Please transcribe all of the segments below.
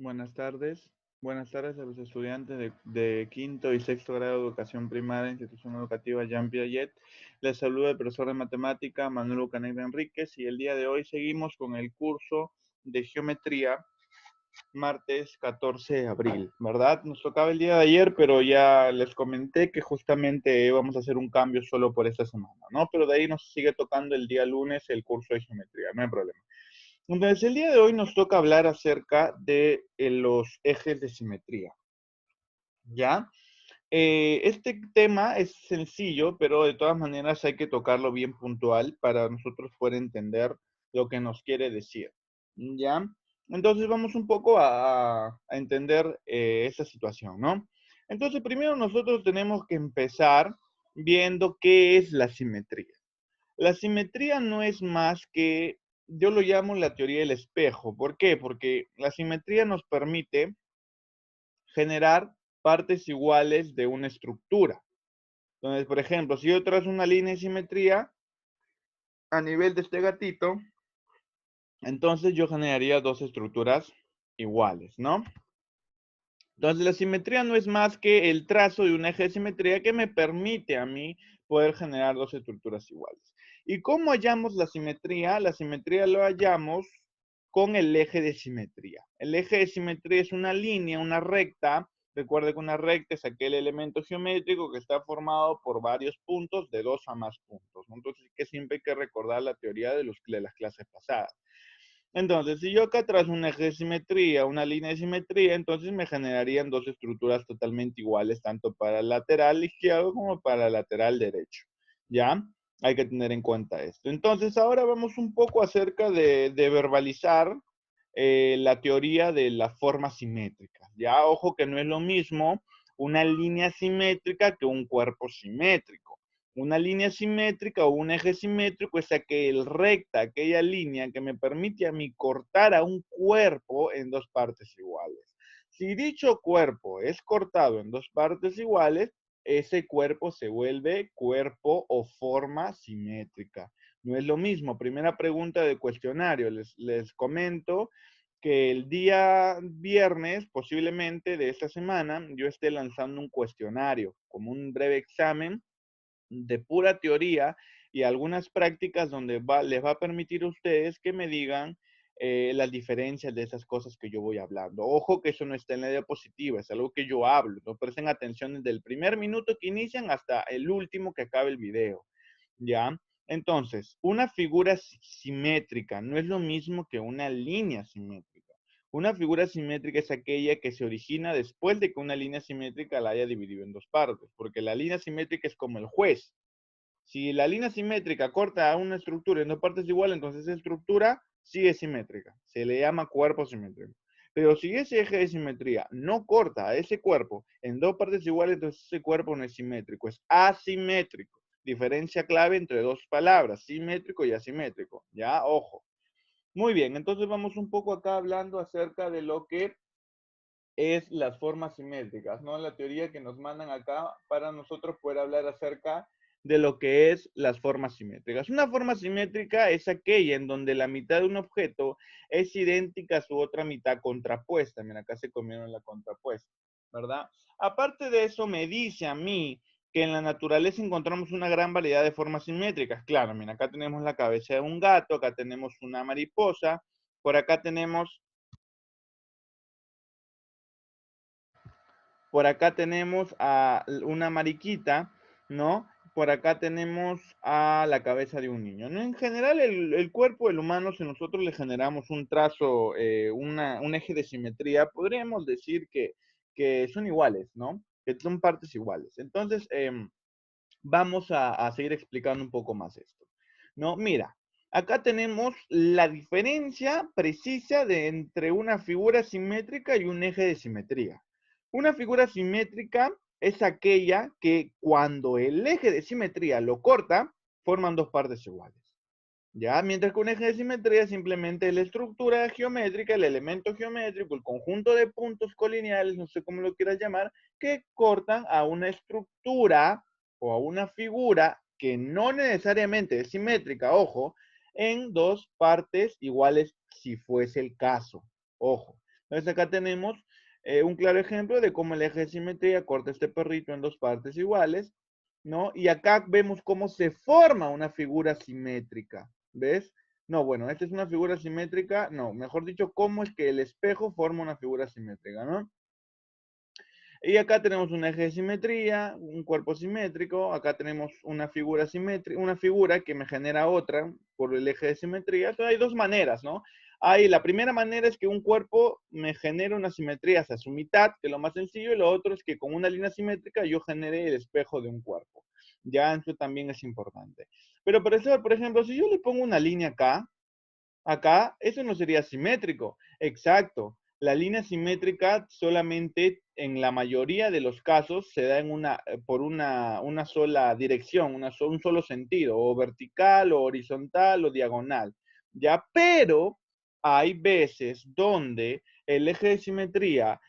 Buenas tardes. Buenas tardes a los estudiantes de quinto y sexto grado de educación primaria, institución educativa Jean Piaget. Les saluda el profesor de matemática Manuel Canegra Enríquez y el día de hoy seguimos con el curso de geometría, martes 14 de abril, ¿verdad? Nos tocaba el día de ayer, pero ya les comenté que justamente vamos a hacer un cambio solo por esta semana, ¿no? Pero de ahí nos sigue tocando el día lunes el curso de geometría, no hay problema. Entonces, el día de hoy nos toca hablar acerca de los ejes de simetría, ¿ya? Este tema es sencillo, pero de todas maneras hay que tocarlo bien puntual para nosotros poder entender lo que nos quiere decir, ¿ya? Entonces vamos un poco a entender esa situación, ¿no? Entonces, primero nosotros tenemos que empezar viendo qué es la simetría. La simetría no es más que, yo lo llamo la teoría del espejo. ¿Por qué? Porque la simetría nos permite generar partes iguales de una estructura. Entonces, por ejemplo, si yo trazo una línea de simetría a nivel de este gatito, entonces yo generaría dos estructuras iguales, ¿no? Entonces, la simetría no es más que el trazo de un eje de simetría que me permite a mí poder generar dos estructuras iguales. ¿Y cómo hallamos la simetría? La simetría lo hallamos con el eje de simetría. El eje de simetría es una línea, una recta. Recuerde que una recta es aquel elemento geométrico que está formado por varios puntos de dos a más puntos, ¿no? Entonces, que siempre hay que recordar la teoría de las clases pasadas. Entonces, si yo acá trazo un eje de simetría, una línea de simetría, entonces me generarían dos estructuras totalmente iguales, tanto para el lateral izquierdo como para el lateral derecho. ¿Ya? Hay que tener en cuenta esto. Entonces, ahora vamos un poco acerca de verbalizar la teoría de las formas simétricas. Ya, ojo que no es lo mismo una línea simétrica que un cuerpo simétrico. Una línea simétrica o un eje simétrico es aquel recta, aquella línea que me permite a mí cortar a un cuerpo en dos partes iguales. Si dicho cuerpo es cortado en dos partes iguales, ese cuerpo se vuelve cuerpo o forma simétrica. No es lo mismo. Primera pregunta del cuestionario. Les comento que el día viernes, posiblemente de esta semana, yo esté lanzando un cuestionario como un breve examen de pura teoría y algunas prácticas donde les va a permitir a ustedes que me digan las diferencias de esas cosas que yo voy hablando. Ojo que eso no está en la diapositiva, es algo que yo hablo. No presten atención desde el primer minuto que inician hasta el último que acabe el video. ¿Ya? Entonces, una figura simétrica no es lo mismo que una línea simétrica. Una figura simétrica es aquella que se origina después de que una línea simétrica la haya dividido en dos partes, porque la línea simétrica es como el juez. Si la línea simétrica corta a una estructura en dos partes iguales, entonces esa estructura sigue simétrica. Se le llama cuerpo simétrico. Pero si ese eje de simetría no corta a ese cuerpo en dos partes iguales, entonces ese cuerpo no es simétrico, es asimétrico. Diferencia clave entre dos palabras, simétrico y asimétrico. Ya, ojo. Muy bien, entonces vamos un poco acá hablando acerca de lo que es las formas simétricas, ¿no? La teoría que nos mandan acá para nosotros poder hablar acerca de lo que es las formas simétricas. Una forma simétrica es aquella en donde la mitad de un objeto es idéntica a su otra mitad contrapuesta. Mira, acá se comieron la contrapuesta, ¿verdad? Aparte de eso, me dice a mí que en la naturaleza encontramos una gran variedad de formas simétricas. Claro, mira, acá tenemos la cabeza de un gato, acá tenemos una mariposa, por acá tenemos Por acá tenemos a una mariquita, ¿no? Por acá tenemos a la cabeza de un niño, ¿no? En general, el cuerpo del humano, si nosotros le generamos un trazo, un eje de simetría, podríamos decir que son iguales, ¿no? Que son partes iguales. Entonces, vamos a seguir explicando un poco más esto, ¿no? Mira, acá tenemos la diferencia precisa de entre una figura simétrica y un eje de simetría. Una figura simétrica es aquella que cuando el eje de simetría lo corta, forman dos partes iguales. ¿Ya? Mientras que un eje de simetría simplemente es la estructura geométrica, el elemento geométrico, el conjunto de puntos colineales, no sé cómo lo quieras llamar, que cortan a una estructura o a una figura que no necesariamente es simétrica, ojo, en dos partes iguales si fuese el caso. Ojo. Entonces acá tenemos un claro ejemplo de cómo el eje de simetría corta este perrito en dos partes iguales, ¿no? Y acá vemos cómo se forma una figura simétrica, ¿ves? No, bueno, esta es una figura simétrica, no, mejor dicho, cómo es que el espejo forma una figura simétrica, ¿no? Y acá tenemos un eje de simetría, un cuerpo simétrico, acá tenemos una figura simétrica, una figura que me genera otra por el eje de simetría. Entonces hay dos maneras, ¿no? La primera manera es que un cuerpo me genere una simetría hacia su mitad, que es lo más sencillo, y lo otro es que con una línea simétrica yo genere el espejo de un cuerpo. Ya, eso también es importante. Pero por ejemplo, si yo le pongo una línea acá, eso no sería simétrico. Exacto. La línea simétrica solamente en la mayoría de los casos se da por una sola dirección, un solo sentido, o vertical, o horizontal, o diagonal. ¿Ya? Pero hay veces donde el eje de simetría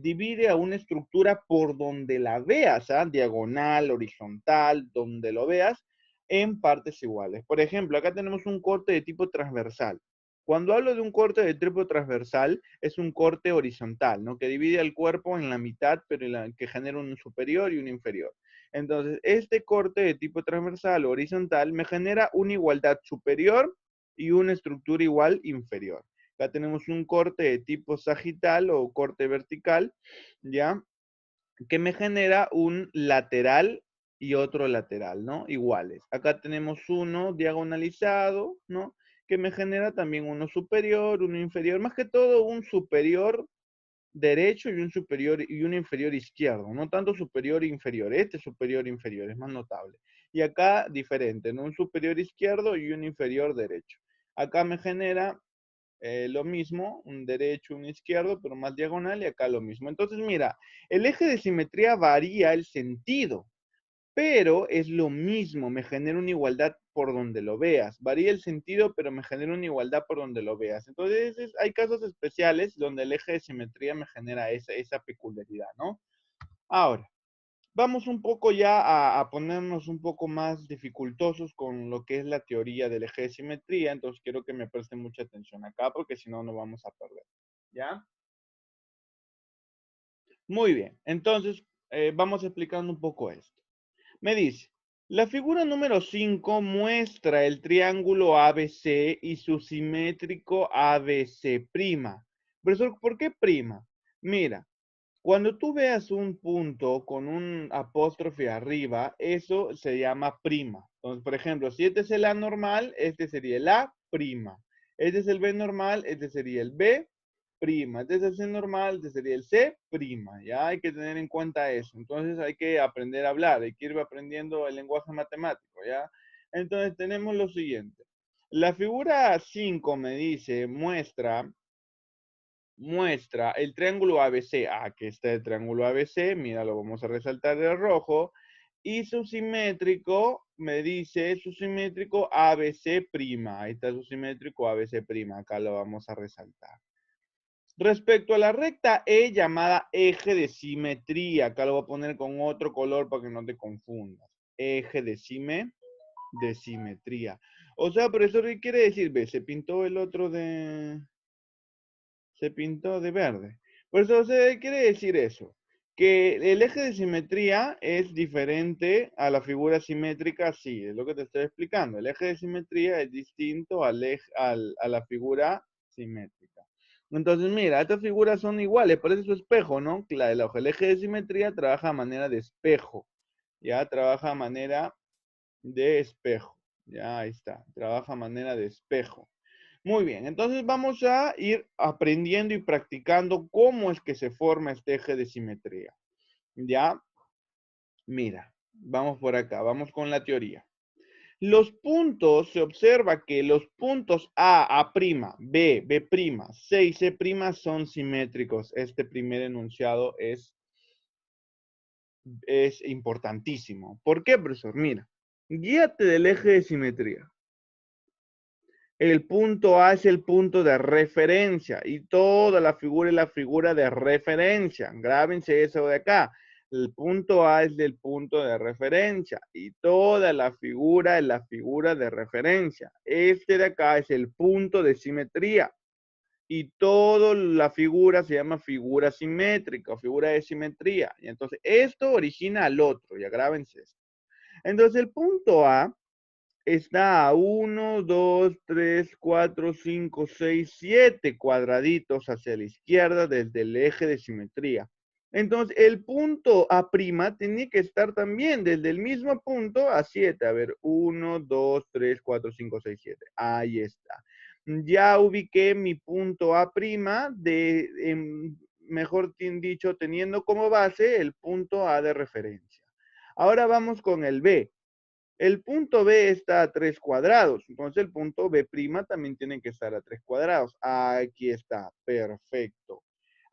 divide a una estructura por donde la veas, ¿ah? Diagonal, horizontal, donde lo veas, en partes iguales. Por ejemplo, acá tenemos un corte de tipo transversal. Cuando hablo de un corte de tipo transversal, es un corte horizontal, ¿no? Que divide el cuerpo en la mitad, pero que genera un superior y un inferior. Entonces, este corte de tipo transversal o horizontal me genera una igualdad superior y una estructura igual inferior. Acá tenemos un corte de tipo sagital o corte vertical, ¿ya? Que me genera un lateral y otro lateral, ¿no? Iguales. Acá tenemos uno diagonalizado, ¿no? Que me genera también uno superior, uno inferior, más que todo un superior derecho y un inferior izquierdo, no tanto superior e inferior. Este superior e inferior es más notable. Y acá diferente, ¿no? Un superior izquierdo y un inferior derecho. Acá me genera lo mismo, un derecho, un izquierdo, pero más diagonal y acá lo mismo. Entonces, mira, el eje de simetría varía el sentido, pero es lo mismo, me genera una igualdad por donde lo veas. Varía el sentido, pero me genera una igualdad por donde lo veas. Entonces, hay casos especiales donde el eje de simetría me genera esa peculiaridad, ¿no? Ahora, vamos un poco ya a ponernos un poco más dificultosos con lo que es la teoría del eje de simetría, entonces quiero que me presten mucha atención acá porque si no, no vamos a perder. ¿Ya? Muy bien, entonces vamos explicando un poco esto. Me dice, la figura número 5 muestra el triángulo ABC y su simétrico ABC'. Profesor, ¿por qué prima? Mira, cuando tú veas un punto con un apóstrofe arriba, eso se llama prima. Entonces, por ejemplo, si este es el A normal, este sería el A prima. Este es el B normal, este sería el B prima. Este es el C normal, este sería el C prima. Ya hay que tener en cuenta eso. Entonces hay que aprender a hablar, hay que ir aprendiendo el lenguaje matemático, ¿ya? Entonces tenemos lo siguiente. La figura 5 me dice, muestra el triángulo ABC. Aquí está el triángulo ABC, mira, lo vamos a resaltar de rojo. Y su simétrico, me dice, su simétrico ABC'. Ahí está su simétrico ABC'. Acá lo vamos a resaltar. Respecto a la recta E llamada eje de simetría, acá lo voy a poner con otro color para que no te confundas. Eje de simetría. O sea, profesor, ¿qué quiere decir? ¿Ve? Se pintó el otro se pintó de verde. Por eso, o sea, quiere decir eso, que el eje de simetría es diferente a la figura simétrica, sí, es lo que te estoy explicando. El eje de simetría es distinto a la figura simétrica. Entonces, mira, estas figuras son iguales, parece su espejo, ¿no? El eje de simetría trabaja a manera de espejo, ya trabaja a manera de espejo, ya ahí está, trabaja a manera de espejo. Muy bien, entonces vamos a ir aprendiendo y practicando cómo es que se forma este eje de simetría. Ya, mira, vamos por acá, vamos con la teoría. Los puntos, se observa que los puntos A', B', C y C' son simétricos. Este primer enunciado es importantísimo. ¿Por qué, profesor? Mira, guíate del eje de simetría. El punto A es el punto de referencia y toda la figura es la figura de referencia. Grábense eso de acá. El punto A es el punto de referencia y toda la figura es la figura de referencia. Este de acá es el punto de simetría. y toda la figura se llama figura simétrica o figura de simetría. Y entonces esto origina al otro, ya grábense esto. Entonces el punto A está a 1, 2, 3, 4, 5, 6, 7 cuadraditos hacia la izquierda desde el eje de simetría. Entonces, el punto A' tiene que estar también desde el mismo punto a 7. A ver, 1, 2, 3, 4, 5, 6, 7. Ahí está. Ya ubiqué mi punto A' mejor dicho, teniendo como base el punto A de referencia. Ahora vamos con el B. El punto B está a 3 cuadrados, entonces el punto B' también tiene que estar a 3 cuadrados. Aquí está, perfecto.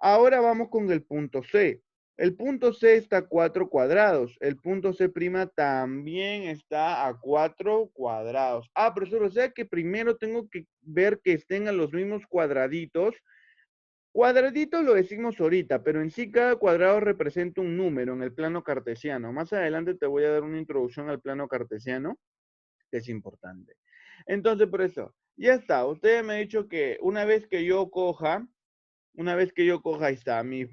Ahora vamos con el punto C. El punto C está a 4 cuadrados. El punto C' también está a 4 cuadrados. Ah, profesor, o sea que primero tengo que ver que estén a los mismos cuadraditos. Cuadradito lo decimos ahorita, pero en sí cada cuadrado representa un número en el plano cartesiano. Más adelante te voy a dar una introducción al plano cartesiano, que es importante. Entonces, por eso, ya está. Usted me ha dicho que ahí está, mis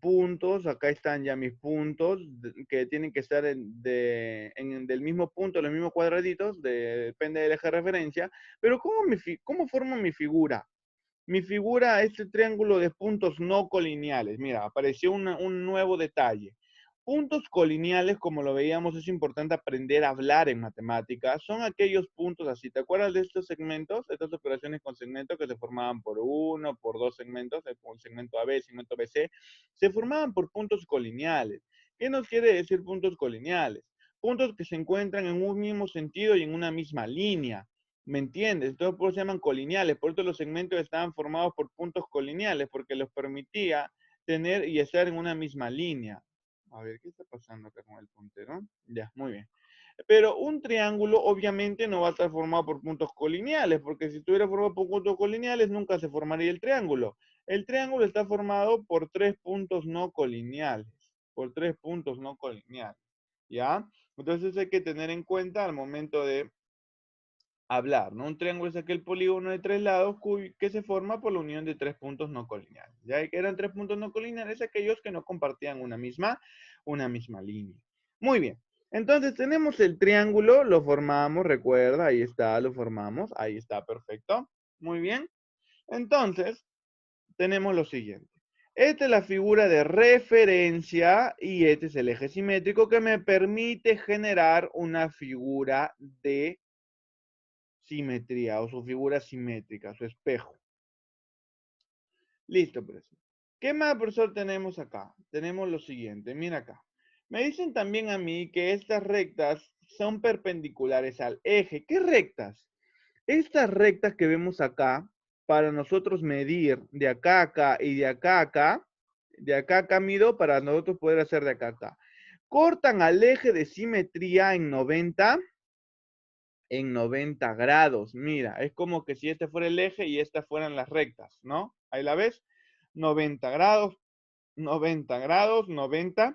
puntos, acá están ya mis puntos, que tienen que estar del mismo punto, los mismos cuadraditos, depende del eje de referencia, pero ¿cómo formo mi figura? Mi figura es el triángulo de puntos no colineales. Mira, apareció un nuevo detalle. Puntos colineales, como lo veíamos, es importante aprender a hablar en matemáticas. Son aquellos puntos así. ¿Te acuerdas de estos segmentos? Estas operaciones con segmentos que se formaban por uno, por dos segmentos, por segmento AB, segmento BC, se formaban por puntos colineales. ¿Qué nos quiere decir puntos colineales? Puntos que se encuentran en un mismo sentido y en una misma línea. ¿Me entiendes? Entonces por eso se llaman colineales. Por eso los segmentos estaban formados por puntos colineales, porque los permitía tener y estar en una misma línea. A ver, ¿qué está pasando acá con el puntero? Ya, muy bien. Pero un triángulo obviamente no va a estar formado por puntos colineales, porque si estuviera formado por puntos colineales nunca se formaría el triángulo. El triángulo está formado por 3 puntos no colineales. Por 3 puntos no colineales. ¿Ya? Entonces hay que tener en cuenta al momento de hablar, ¿no? Un triángulo es aquel polígono de 3 lados que se forma por la unión de 3 puntos no colineales. Ya que eran 3 puntos no colineales aquellos que no compartían una misma línea. Muy bien. Entonces tenemos el triángulo, lo formamos, recuerda, ahí está, lo formamos, ahí está, perfecto. Muy bien. Entonces, tenemos lo siguiente. Esta es la figura de referencia y este es el eje simétrico que me permite generar una figura de simetría o su figura simétrica, su espejo. Listo, profesor. ¿Qué más, profesor, tenemos acá? Tenemos lo siguiente, mira acá. Me dicen también a mí que estas rectas son perpendiculares al eje. ¿Qué rectas? Estas rectas que vemos acá, para nosotros medir de acá a acá y de acá a acá, de acá a acá mido para nosotros poder hacer de acá a acá. Cortan al eje de simetría en 90 grados. Mira, es como que si este fuera el eje y estas fueran las rectas, ¿no? Ahí la ves. 90 grados, 90 grados, 90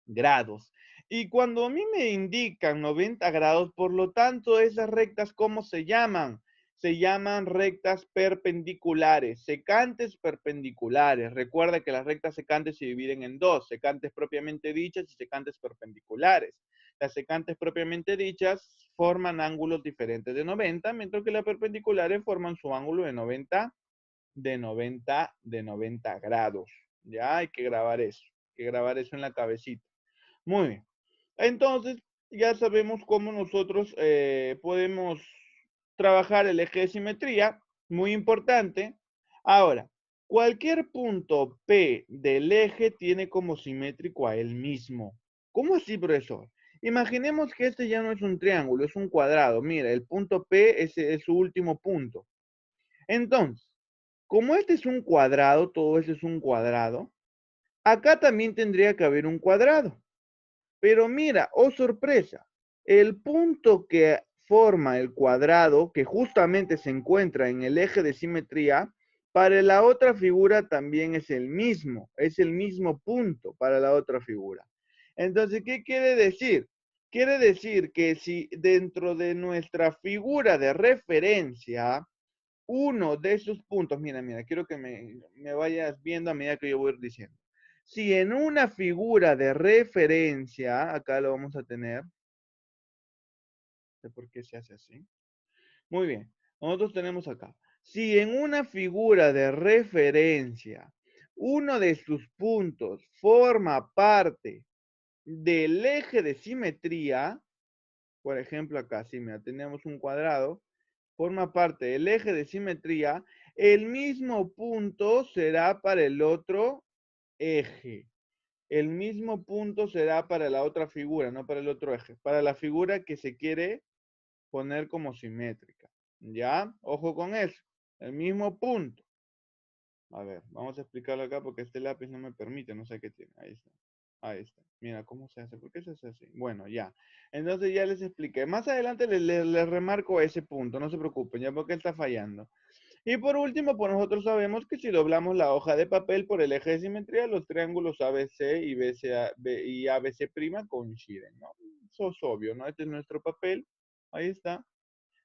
grados. Y cuando a mí me indican 90 grados, por lo tanto, esas rectas, ¿cómo se llaman? Se llaman rectas perpendiculares, secantes perpendiculares. Recuerda que las rectas secantes se dividen en dos, secantes propiamente dichas y secantes perpendiculares. Las secantes propiamente dichas forman ángulos diferentes de 90, mientras que las perpendiculares forman su ángulo de 90 grados. Ya hay que grabar eso, en la cabecita. Muy bien. Entonces, ya sabemos cómo nosotros podemos trabajar el eje de simetría. Muy importante. Ahora, cualquier punto P del eje tiene como simétrico a él mismo. ¿Cómo así, profesor? Imaginemos que este ya no es un triángulo, es un cuadrado. Mira, el punto P es su último punto. Entonces, como este es un cuadrado, todo eso es un cuadrado, acá también tendría que haber un cuadrado. Pero mira, oh sorpresa, el punto que forma el cuadrado, que justamente se encuentra en el eje de simetría, para la otra figura también es el mismo punto para la otra figura. Entonces, ¿qué quiere decir? Quiere decir que si dentro de nuestra figura de referencia uno de esos puntos, mira, quiero que me vayas viendo a medida que yo voy a ir diciendo. Si en una figura de referencia, acá lo vamos a tener, no sé por qué se hace así. Muy bien, nosotros tenemos acá. Si en una figura de referencia, uno de sus puntos forma parte del eje de simetría, por ejemplo acá, si mira, tenemos un cuadrado, forma parte del eje de simetría, el mismo punto será para el otro eje. El mismo punto será para la otra figura, no para el otro eje, para la figura que se quiere poner como simétrica. ¿Ya? Ojo con eso. El mismo punto. A ver, vamos a explicarlo acá porque este lápiz no me permite, no sé qué tiene. Ahí está. Ahí está. Mira cómo se hace. ¿Por qué se hace así? Bueno, ya. Entonces ya les expliqué. Más adelante les remarco ese punto, no se preocupen, ya porque está fallando. Y por último, pues nosotros sabemos que si doblamos la hoja de papel por el eje de simetría, los triángulos ABC y, y ABC' coinciden, ¿no? Eso es obvio, ¿no? Este es nuestro papel. Ahí está.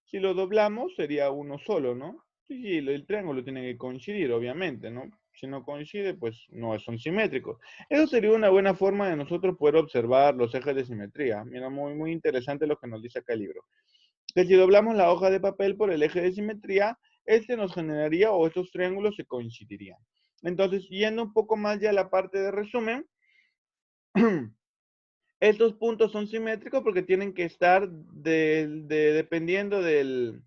Si lo doblamos, sería uno solo, ¿no? Sí, sí, el triángulo tiene que coincidir, obviamente, ¿no? Si no coincide, pues no son simétricos. Eso sería una buena forma de nosotros poder observar los ejes de simetría. Mira, muy, muy interesante lo que nos dice acá el libro. Que si doblamos la hoja de papel por el eje de simetría, este nos generaría o estos triángulos se coincidirían. Entonces, yendo un poco más ya a la parte de resumen, estos puntos son simétricos porque tienen que estar dependiendo del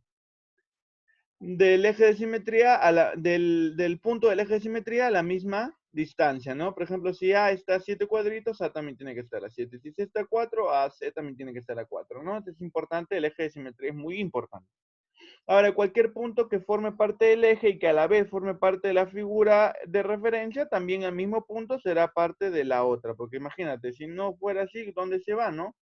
eje de simetría, del punto del eje de simetría a la misma distancia, ¿no? Por ejemplo, si A está a 7 cuadritos, A también tiene que estar a 7. Si C está a 4, A, C también tiene que estar a 4, ¿no? Entonces es importante, el eje de simetría es muy importante. Ahora, cualquier punto que forme parte del eje y que a la vez forme parte de la figura de referencia, también al mismo punto será parte de la otra. Porque imagínate, si no fuera así, ¿dónde se va, no?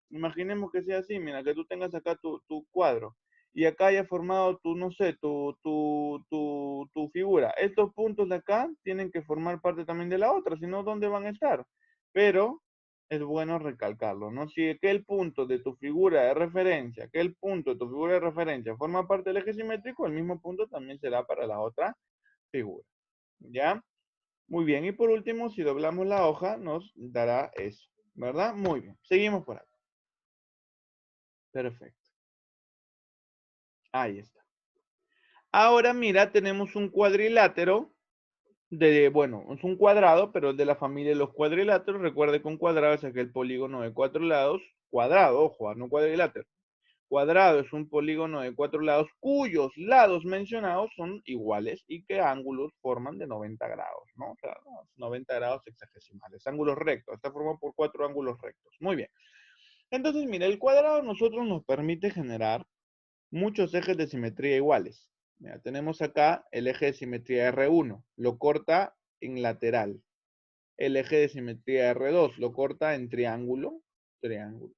Imaginemos que sea así, mira, que tú tengas acá tu cuadro y acá haya formado tu, no sé, tu figura. Estos puntos de acá tienen que formar parte también de la otra, si no, ¿dónde van a estar? Pero es bueno recalcarlo, ¿no? Si aquel punto de tu figura de referencia, aquel punto de tu figura de referencia forma parte del eje simétrico, el mismo punto también será para la otra figura, ¿ya? Muy bien, y por último, si doblamos la hoja, nos dará eso, ¿verdad? Muy bien, seguimos por acá. Perfecto. Ahí está. Ahora mira, tenemos un cuadrilátero bueno, es un cuadrado, pero es de la familia de los cuadriláteros. Recuerde que un cuadrado es aquel polígono de 4 lados, cuadrado, ojo, no cuadrilátero. Cuadrado es un polígono de 4 lados cuyos lados mencionados son iguales y que ángulos forman de 90 grados, ¿no? O sea, 90 grados sexagesimales. Ángulos rectos, está formado por 4 ángulos rectos. Muy bien. Entonces, mira, el cuadrado a nosotros nos permite generar muchos ejes de simetría iguales. Mira, tenemos acá el eje de simetría R1, lo corta en lateral. El eje de simetría R2 lo corta en triángulo, triángulo.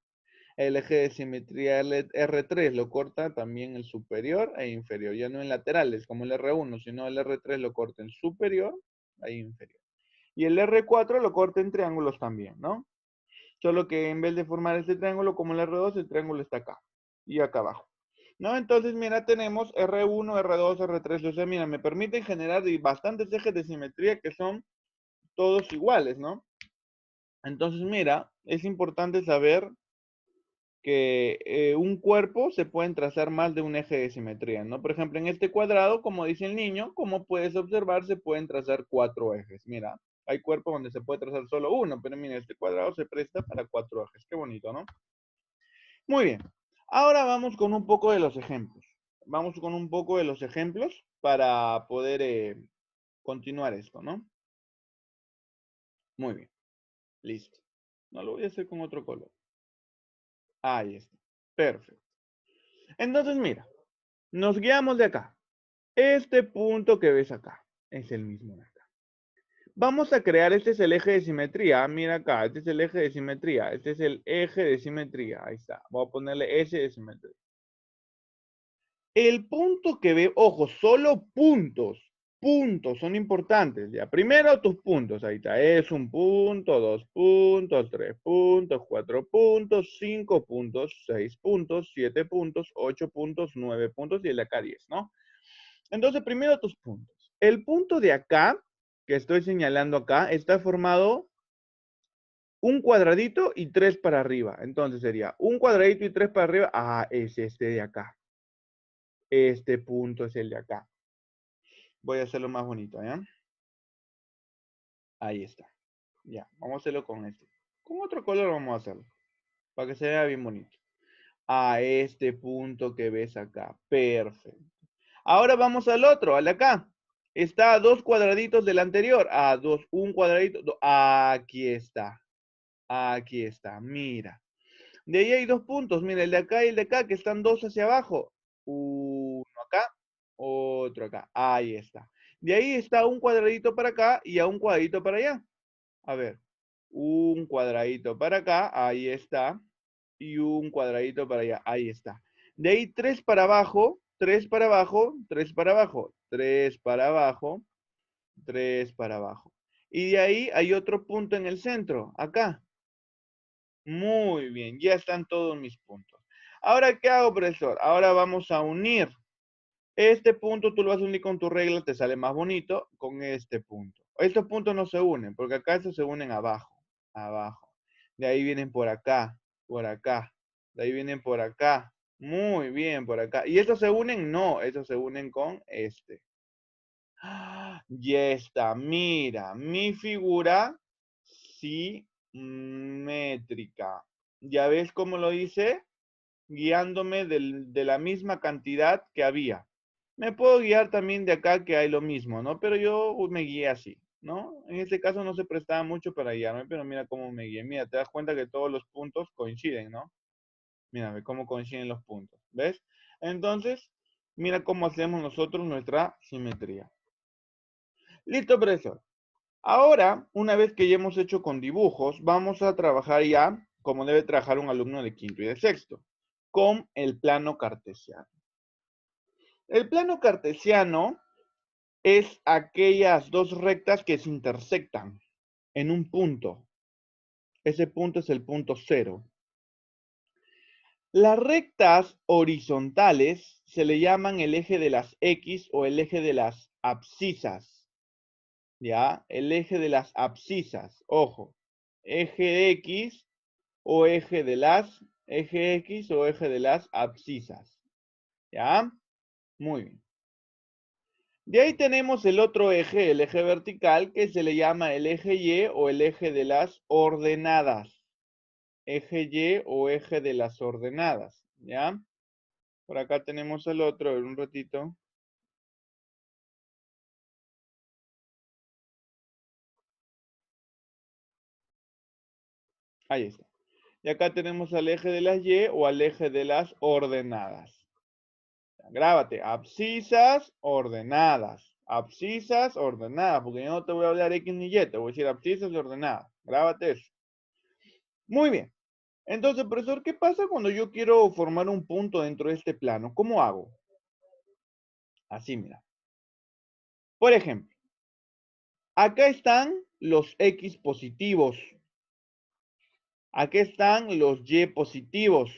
El eje de simetría R3 lo corta también en superior e inferior, ya no en laterales como el R1, sino el R3 lo corta en superior e inferior. Y el R4 lo corta en triángulos también, ¿no? Solo que en vez de formar este triángulo como el R2, el triángulo está acá y acá abajo. ¿No? Entonces, mira, tenemos R1, R2, R3, o sea, mira, me permiten generar bastantes ejes de simetría que son todos iguales, ¿no? Entonces, mira, es importante saber que un cuerpo se pueden trazar más de un eje de simetría, ¿no? Por ejemplo, en este cuadrado, como dice el niño, como puedes observar, se pueden trazar 4 ejes. Mira, hay cuerpos donde se puede trazar solo uno, pero mira, este cuadrado se presta para 4 ejes. Qué bonito, ¿no? Muy bien. Ahora vamos con un poco de los ejemplos. Vamos con un poco de los ejemplos para poder continuar esto, ¿no? Muy bien. Listo. No lo voy a hacer con otro color. Ahí está. Perfecto. Entonces, mira, nos guiamos de acá. Este punto que ves acá es el mismo de acá. Vamos a crear, este es el eje de simetría. Mira acá, este es el eje de simetría. Este es el eje de simetría. Ahí está. Voy a ponerle S de simetría. El punto que ve, ojo, solo puntos son importantes. Ya, primero tus puntos, ahí está, es un punto, 2 puntos, 3 puntos, 4 puntos, 5 puntos, 6 puntos, 7 puntos, 8 puntos, 9 puntos y el de acá 10, ¿no? Entonces, primero tus puntos. El punto de acá, que estoy señalando acá, está formado un cuadradito y 3 para arriba. Entonces sería un cuadradito y 3 para arriba. Ah, es este de acá. Este punto es el de acá. Voy a hacerlo más bonito, ¿ya? Ahí está. Ya, vamos a hacerlo con este. Con otro color vamos a hacerlo. Para que se vea bien bonito. A este punto que ves acá. Perfecto. Ahora vamos al otro, al de acá. Está a 2 cuadraditos del anterior. A 2, un cuadradito. Aquí está. Aquí está. Mira. De ahí hay 2 puntos. Mira, el de acá y el de acá, que están 2 hacia abajo. Uno acá, otro acá. Ahí está. De ahí está un cuadradito para acá y a un cuadradito para allá. A ver. Un cuadradito para acá. Ahí está. Y un cuadradito para allá. Ahí está. De ahí 3 para abajo, 3 para abajo, 3 para abajo, 3 para abajo, 3 para abajo. Y de ahí hay otro punto en el centro, acá. Muy bien, ya están todos mis puntos. Ahora, ¿qué hago, profesor? Ahora vamos a unir. Este punto tú lo vas a unir con tu regla, te sale más bonito con este punto. Estos puntos no se unen, porque acá estos se unen abajo, abajo. De ahí vienen por acá, por acá. De ahí vienen por acá. Muy bien, por acá. ¿Y estos se unen? No, estos se unen con este. Ya está, mira, mi figura simétrica. ¿Ya ves cómo lo hice? Guiándome de la misma cantidad que había. Me puedo guiar también de acá que hay lo mismo, ¿no? Pero yo me guié así, ¿no? En este caso no se prestaba mucho para guiarme, pero mira cómo me guié. Mira, te das cuenta que todos los puntos coinciden, ¿no? Mira, cómo coinciden los puntos, ¿ves? Entonces, mira cómo hacemos nosotros nuestra simetría. Listo, profesor. Ahora, una vez que ya hemos hecho con dibujos, vamos a trabajar ya, como debe trabajar un alumno de quinto y de sexto, con el plano cartesiano. El plano cartesiano es aquellas dos rectas que se intersectan en un punto. Ese punto es el punto cero. Las rectas horizontales se le llaman el eje de las X o el eje de las abscisas. ¿Ya? El eje de las abscisas. Ojo. Eje X o eje de las, eje X o eje de las abscisas. ¿Ya? Muy bien. De ahí tenemos el otro eje, el eje vertical, que se le llama el eje Y o el eje de las ordenadas. Eje Y o eje de las ordenadas, ¿ya? Por acá tenemos el otro, a ver un ratito. Ahí está. Y acá tenemos al eje de las Y o al eje de las ordenadas. Grábate, abscisas, ordenadas. Abscisas, ordenadas, porque yo no te voy a hablar X ni Y, te voy a decir abscisas y ordenadas. Grábate eso. Muy bien. Entonces, profesor, ¿qué pasa cuando yo quiero formar un punto dentro de este plano? ¿Cómo hago? Así, mira. Por ejemplo, acá están los X positivos. Aquí están los Y positivos.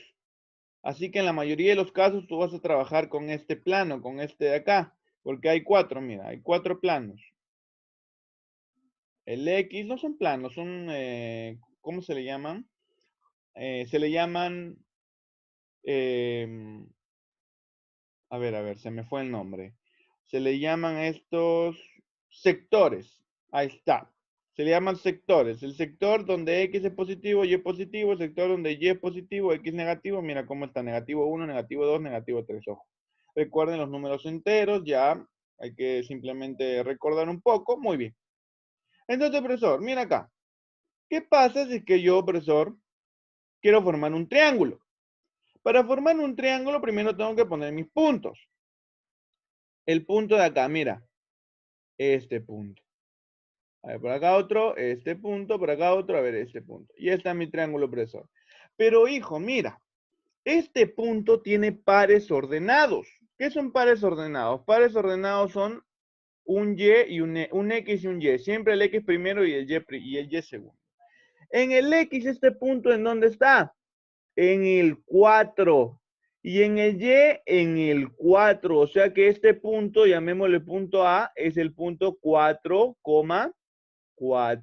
Así que en la mayoría de los casos tú vas a trabajar con este plano, con este de acá. Porque hay 4, mira, hay 4 planos. El X no son planos, son, ¿cómo se le llaman? Se le llaman, eh, a ver, se me fue el nombre. Se le llaman estos sectores. Ahí está. Se le llaman sectores. El sector donde X es positivo, Y es positivo. El sector donde Y es positivo, X es negativo. Mira cómo está. Negativo 1, negativo 2, negativo 3. Ojo. Recuerden los números enteros. Ya hay que simplemente recordar un poco. Muy bien. Entonces, profesor, mira acá. ¿Qué pasa si es que yo, profesor, quiero formar un triángulo? Para formar un triángulo, primero tengo que poner mis puntos. El punto de acá, mira. Este punto. A ver, por acá otro, este punto, por acá otro, a ver, este punto. Y está mi triángulo opresor. Pero hijo, mira, este punto tiene pares ordenados. ¿Qué son pares ordenados? Pares ordenados son un Y y un X y un Y. Siempre el X primero y el Y segundo. En el X, este punto, ¿en dónde está? En el 4. Y en el Y, en el 4. O sea que este punto, llamémosle punto A, es el punto 4,4.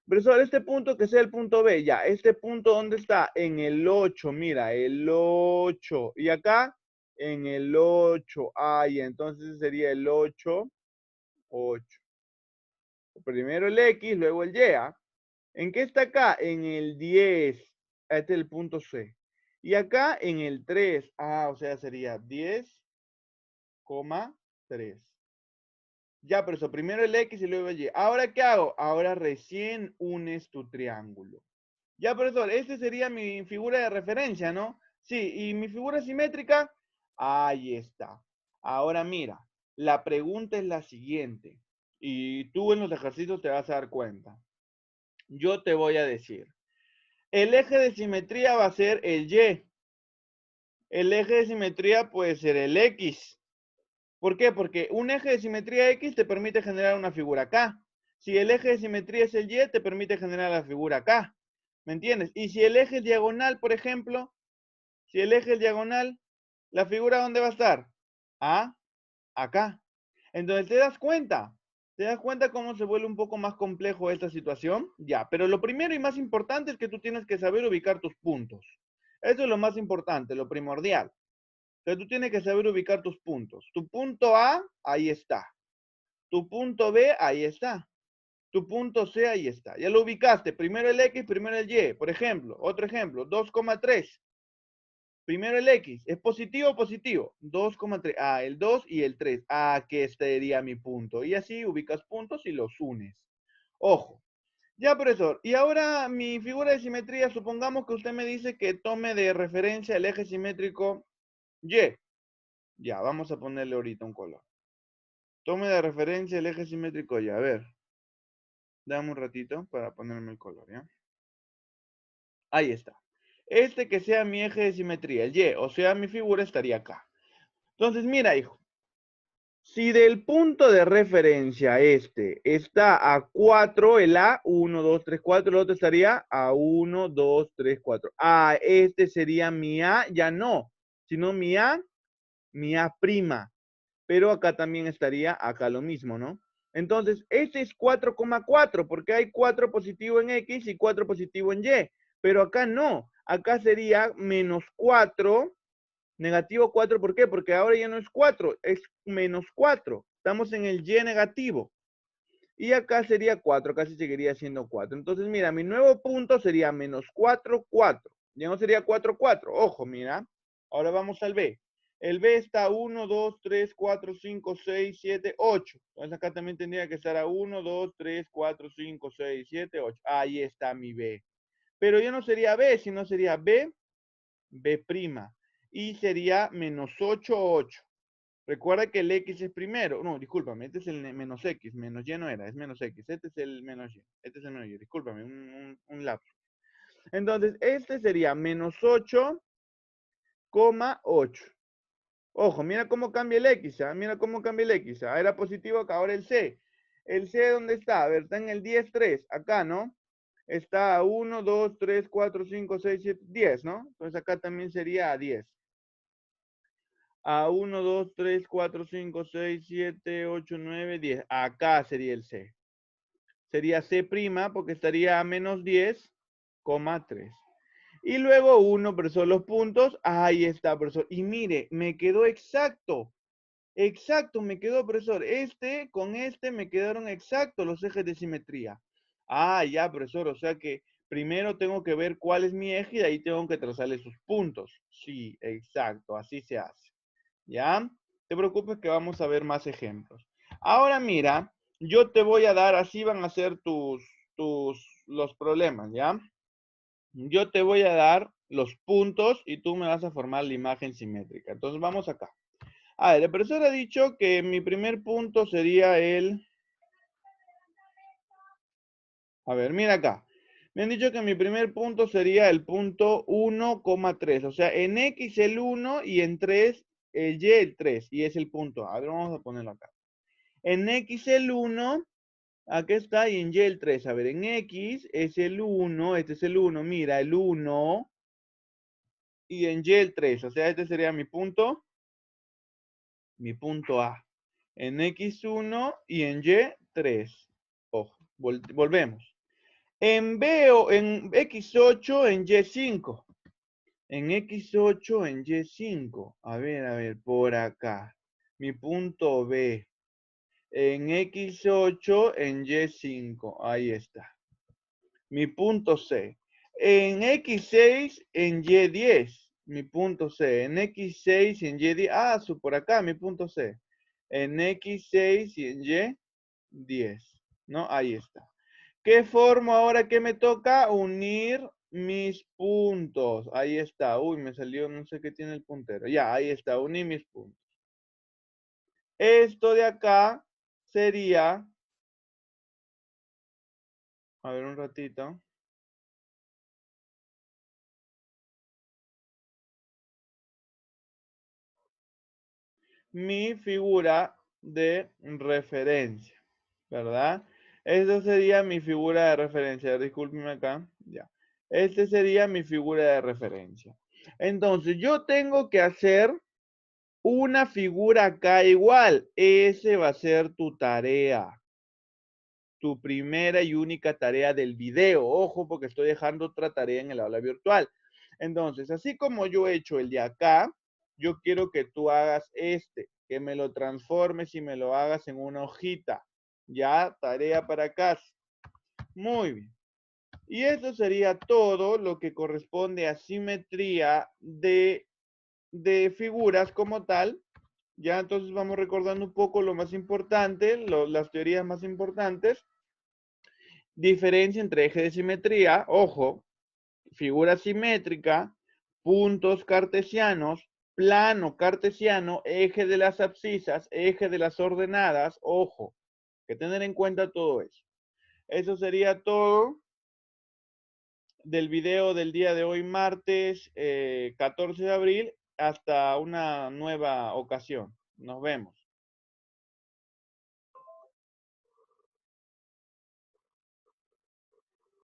Profesor, este punto que sea el punto B, ya. Este punto, ¿dónde está? En el 8, mira, el 8. Y acá, en el 8. Ay, entonces sería el 8, 8. Primero el X, luego el Y. ¿Ah? ¿En qué está acá? En el 10. Este es el punto C. Y acá en el 3. Ah, o sea, sería 10,3. Ya, pero eso, primero el X y luego el Y. ¿Ahora qué hago? Ahora recién unes tu triángulo. Ya, profesor, esta sería mi figura de referencia, ¿no? Sí, y mi figura simétrica, ahí está. Ahora mira, la pregunta es la siguiente. Y tú en los ejercicios te vas a dar cuenta. Yo te voy a decir. El eje de simetría va a ser el Y. El eje de simetría puede ser el X. ¿Por qué? Porque un eje de simetría X te permite generar una figura K. Si el eje de simetría es el Y, te permite generar la figura K. ¿Me entiendes? Y si el eje es diagonal, por ejemplo, si el eje es diagonal, ¿la figura dónde va a estar? Acá. Entonces, ¿te das cuenta? ¿Te das cuenta cómo se vuelve un poco más complejo esta situación? Ya, pero lo primero y más importante es que tú tienes que saber ubicar tus puntos. Eso es lo más importante, lo primordial. Entonces, tú tienes que saber ubicar tus puntos. Tu punto A, ahí está. Tu punto B, ahí está. Tu punto C, ahí está. Ya lo ubicaste. Primero el X, primero el Y. Por ejemplo, otro ejemplo, 2,3. Primero el X. ¿Es positivo o positivo? 2,3. Ah, el 2 y el 3. Ah, que este sería mi punto. Y así ubicas puntos y los unes. Ojo. Ya, profesor. Y ahora mi figura de simetría, supongamos que usted me dice que tome de referencia el eje simétrico Y. Ya, vamos a ponerle ahorita un color. Tome de referencia el eje simétrico Y. A ver. Dame un ratito para ponerme el color, ¿ya? Ahí está. Este que sea mi eje de simetría, el Y, o sea, mi figura estaría acá. Entonces, mira, hijo. Si del punto de referencia este está a 4, el A, 1, 2, 3, 4, el otro estaría a 1, 2, 3, 4. Ah, este sería mi A, ya no, sino mi A prima. Pero acá también estaría acá lo mismo, ¿no? Entonces, este es 4,4 porque hay 4 positivo en X y 4 positivo en Y. Pero acá no, acá sería menos 4. Negativo 4, ¿por qué? Porque ahora ya no es 4, es menos 4. Estamos en el Y negativo. Y acá sería 4, casi seguiría siendo 4. Entonces, mira, mi nuevo punto sería menos 4, 4. Ya no sería 4, 4. Ojo, mira. Ahora vamos al B. El B está 1, 2, 3, 4, 5, 6, 7, 8. Entonces acá también tendría que estar a 1, 2, 3, 4, 5, 6, 7, 8. Ahí está mi B. Pero ya no sería B, sino sería B, B'. Y sería menos 8, 8. Recuerda que el X es primero. No, discúlpame, este es el menos X. Menos Y no era, es menos X. Este es el menos Y. Este es el menos Y. Discúlpame, un lapso. Entonces, este sería menos 8,8. Ojo, mira cómo cambia el X. ¿Ah? Mira cómo cambia el X. ¿Ah? Era positivo acá, ahora el C. ¿El C dónde está? A ver, está en el 10, 3. Acá, ¿no? Está 1, 2, 3, 4, 5, 6, 7, 10, ¿no? Entonces acá también sería 10. A 1, 2, 3, 4, 5, 6, 7, 8, 9, 10. Acá sería el C. Sería C' porque estaría a menos 10,3. Y luego 1, profesor, los puntos. Ahí está, profesor. Y mire, me quedó exacto. Exacto, me quedó, profesor. Con este me quedaron exactos los ejes de simetría. Ah, ya, profesor. O sea que primero tengo que ver cuál es mi eje y de ahí tengo que trazarle sus puntos. Sí, exacto. Así se hace. ¿Ya? Te preocupes que vamos a ver más ejemplos. Ahora mira, yo te voy a dar, así van a ser los problemas, ¿ya? Yo te voy a dar los puntos y tú me vas a formar la imagen simétrica. Entonces vamos acá. A ver, el profesor ha dicho que mi primer punto sería el... A ver, mira acá. Me han dicho que mi primer punto sería el punto 1,3. O sea, en X el 1 y en 3 el Y el 3. Y es el punto A. A ver, vamos a ponerlo acá. En X el 1, aquí está, y en Y el 3. A ver, en X es el 1, este es el 1, mira, el 1, y en Y el 3. O sea, este sería mi punto A. En X1 y en Y 3. Ojo, volvemos. En X8 en Y5. En X8 en Y5. A ver, por acá. Mi punto B. En X8 en Y5. Ahí está. Mi punto C. En X6 en Y10. Mi punto C. En X6 en Y10. Ah, por acá, mi punto C. En X6 y en Y10. ¿No? Ahí está. ¿Qué formo ahora que me toca? Unir mis puntos. Ahí está. Uy, me salió, no sé qué tiene el puntero. Ya, ahí está. Unir mis puntos. Esto de acá sería, a ver un ratito, mi figura de referencia, ¿verdad? Esta sería mi figura de referencia. Discúlpeme acá. Ya. Este sería mi figura de referencia. Entonces, yo tengo que hacer una figura acá igual. Ese va a ser tu tarea. Tu primera y única tarea del video. Ojo, porque estoy dejando otra tarea en el aula virtual. Entonces, así como yo he hecho el de acá, yo quiero que tú hagas este, que me lo transformes y me lo hagas en una hojita. Ya, tarea para casa. Muy bien. Y eso sería todo lo que corresponde a simetría de figuras como tal. Ya entonces vamos recordando un poco lo más importante, las teorías más importantes. Diferencia entre eje de simetría, ojo, figura simétrica, puntos cartesianos, plano cartesiano, eje de las abscisas, eje de las ordenadas, ojo, que tener en cuenta todo eso. Eso sería todo del video del día de hoy, martes 14 de abril, hasta una nueva ocasión. Nos vemos.